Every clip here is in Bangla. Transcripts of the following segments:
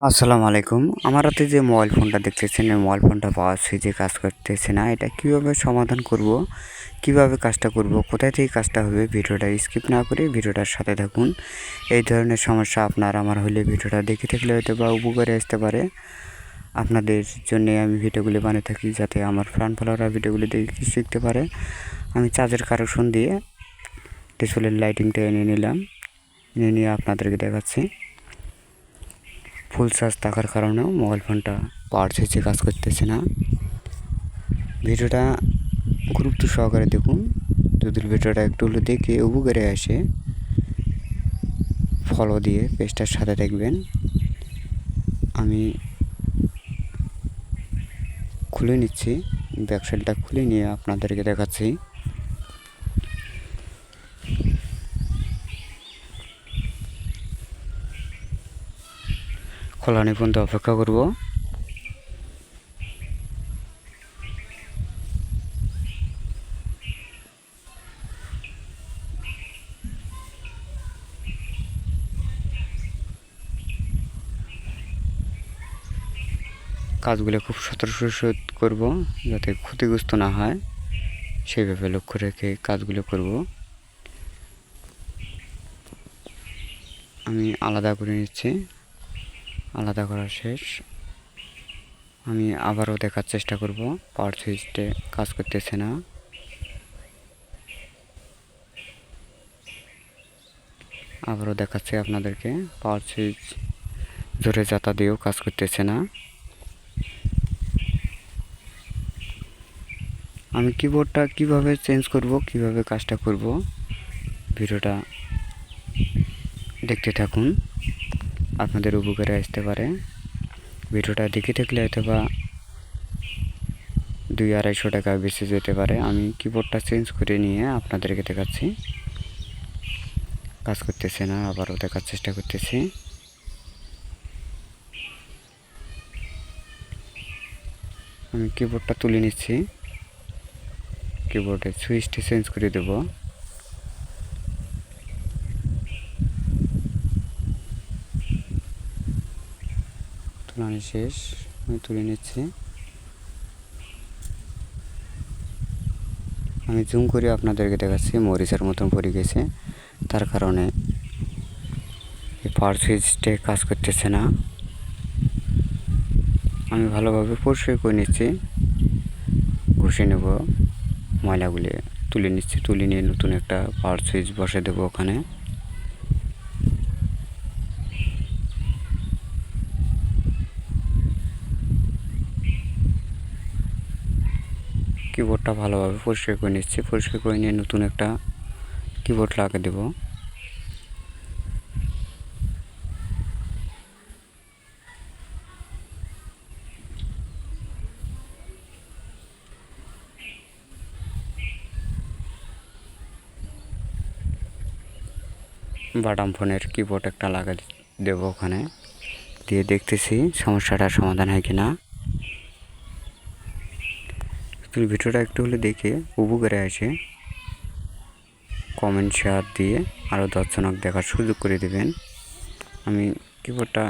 আসসালামু আলাইকুম। আমার হাতে যে মোবাইল ফোনটা দেখতেছেন, এই মোবাইল ফোনটা পাওয়ার সুইচে কাজ করতেছে না। এটা কিভাবে সমাধান করব? কিভাবে কাজটা করব? কোথায় থেকে কাজটা হবে? ভিডিওটা স্কিপ না করে ভিডিওটার সাথে থাকুন। এই ধরনের সমস্যা আপনার আমার হলে ভিডিওটা দেখে থাকলে হয়তো বা উপকারে আসতে পারে। আপনাদের জন্যে আমি ভিডিওগুলি বানিয়ে থাকি যাতে আমার ফ্রেন্ড ফলোয়াররা ভিডিওগুলি দেখে শিখতে পারে। আমি চার্জের কানেকশন দিয়ে ডিসপ্লের লাইটিংটা এনে নিলাম। এনে নিয়ে আপনাদেরকে দেখাচ্ছি। ফুল চার্জ থাকার কারণেও মোবাইল ফোনটা পাওয়ার সুইচে কাজ করতেছে না। ভিডিওটা গুরুত্ব সহকারে দেখুন। যদি ভিডিওটা একটু হলে দেখে উপকারে আসে, ফলো দিয়ে পেজটার সাথে দেখবেন। আমি খুলে নিচ্ছি, ব্যাকসাইডটা খুলে নিয়ে আপনাদেরকে দেখাচ্ছি। খোলানি পর্যন্ত অপেক্ষা করব। কাজগুলো খুব সতর্কের সহিত করব যাতে ক্ষতিগ্রস্ত না হয়, সেইভাবে লক্ষ্য রেখে কাজগুলো করব। আমি আলাদা করে নিচ্ছি। আলাদা করা শেষ। আমি আবারও দেখার চেষ্টা করব। পাওয়ার সুইচটা কাজ করতেছে না। আবারও দেখাচ্ছি আপনাদেরকে, পাওয়ার সুইচ জোরে যাতা দিয়েও কাজ করতেছে না। আমি কিবোর্ডটা কিভাবে চেঞ্জ করব, কিভাবে কাজটা করব, ভিডিওটা দেখতে থাকুন, আপনাদের উপকারে আসতে পারে। ভিডিওটা দেখে থাকলে হয়তো বা 200-250 টাকা বেঁচে যেতে পারে। আমি কিবোর্ডটা চেঞ্জ করে নিয়ে আপনাদেরকে দেখাচ্ছি। কাজ করতেছে না, আবারও দেখার চেষ্টা করতেছি। আমি কিবোর্ডটা তুলে নিচ্ছি। কিবোর্ডের সুইচটি চেঞ্জ করে দেব। তুলানি শেষ, আমি তুলে নিচ্ছি। আমি জুম করে আপনাদেরকে দেখাচ্ছি, মরিচের মতন পড়ে গেছে, তার কারণে এই পাওয়ার সুইচটা কাজ করতেছে না। আমি ভালোভাবে পরিষ্কার করে নিচ্ছি, ঘষে নেব, ময়লাগুলি তুলে নিচ্ছি। তুলে নিয়ে নতুন একটা পাওয়ার সুইচ বসে দেবো ওখানে। কিবোর্ডটা ভালোভাবে পরিষ্কার করে নিচ্ছি। পরিষ্কার করে নিয়ে নতুন একটা কিবোর্ড লাগিয়ে দেব। বাটাম ফোনের কিবোর্ড একটা লাগিয়ে দেবো ওখানে, দিয়ে দেখতেছি সমস্যাটার সমাধান হয় কিনা। তুমি ভিডিওটা একটু হলে দেখে উপকারে আসে কমেন্ট শেয়ার দিয়ে আরও 10 জনক দেখার সুযোগ করে দেবেন। আমি কিবোর্ডটা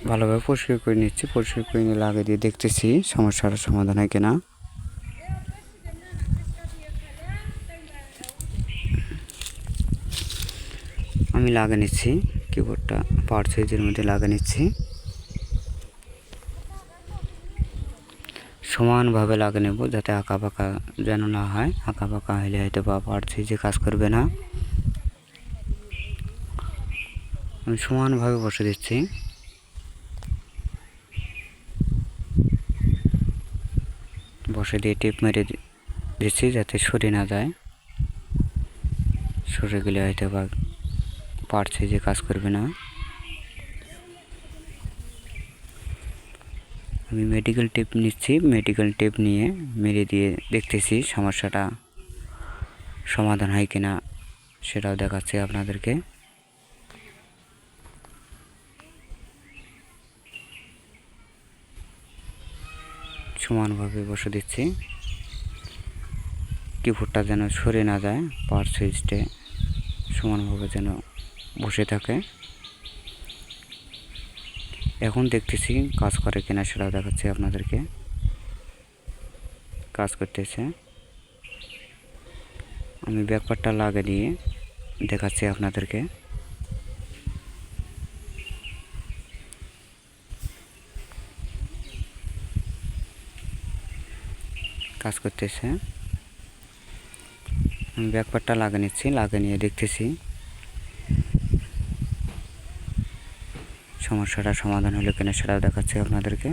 ভালোভাবে পরিষ্কার করে নিচ্ছি। পরিষ্কার করে নিয়ে লাগিয়ে দিয়ে দেখতেছি সমস্যাটার সমাধান হয় কিনা। আমি লাগিয়ে নিচ্ছি কিবোর্ডটা, পাওয়ার সুইচের মধ্যে লাগিয়ে নিচ্ছি। সমানভাবে লাগিয়ে নেব যাতে আঁকা বাঁকা যেন না হয়। আঁকা বাঁকা হলে হয়তো বা পাওয়ার সুইচে কাজ করবে না। আমি সমানভাবে বসে দিচ্ছি। বসে দিয়ে টিপ মেরে দিচ্ছি যাতে সরে না যায়। সরে গেলে হয়তো বা পাওয়ার সুইচে কাজ করবে না। আমি মেডিকেল টেপ নিচ্ছি। মেডিকেল টেপ নিয়ে মেরে দিয়ে দেখতেছি সমস্যাটা সমাধান হয় কিনা, সেটাও দেখাচ্ছি আপনাদেরকে। সমানভাবে বসে দিচ্ছি, কিবোর্ডটা যেন সরে না যায়, পাওয়ার সুইচটা সমানভাবে যেন বসে থাকে। এখন দেখতেছি কাজ করে কিনা সেটাও দেখাচ্ছি আপনাদেরকে। কাজ করতেছে, আমি ব্যাকপার্টটা লাগিয়ে দিয়ে দেখাচ্ছি আপনাদেরকে। কাজ করতেছে, আমি ব্যাকপার্টটা লাগিয়ে নিচ্ছি, লাগিয়ে নিয়ে দেখতেছি সমস্যাটা সমাধান হলো কিনা সেটাও দেখাচ্ছি আপনাদেরকে।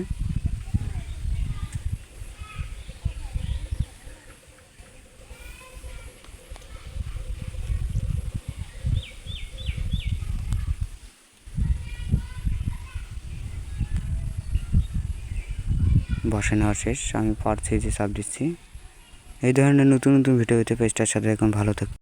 বসে নেওয়া শেষ, আমি পারছি যে চাপ দিচ্ছি। এই ধরনের নতুন নতুন ভিডিও পেতে পেজটার সাথে এখন ভালো থাকুন।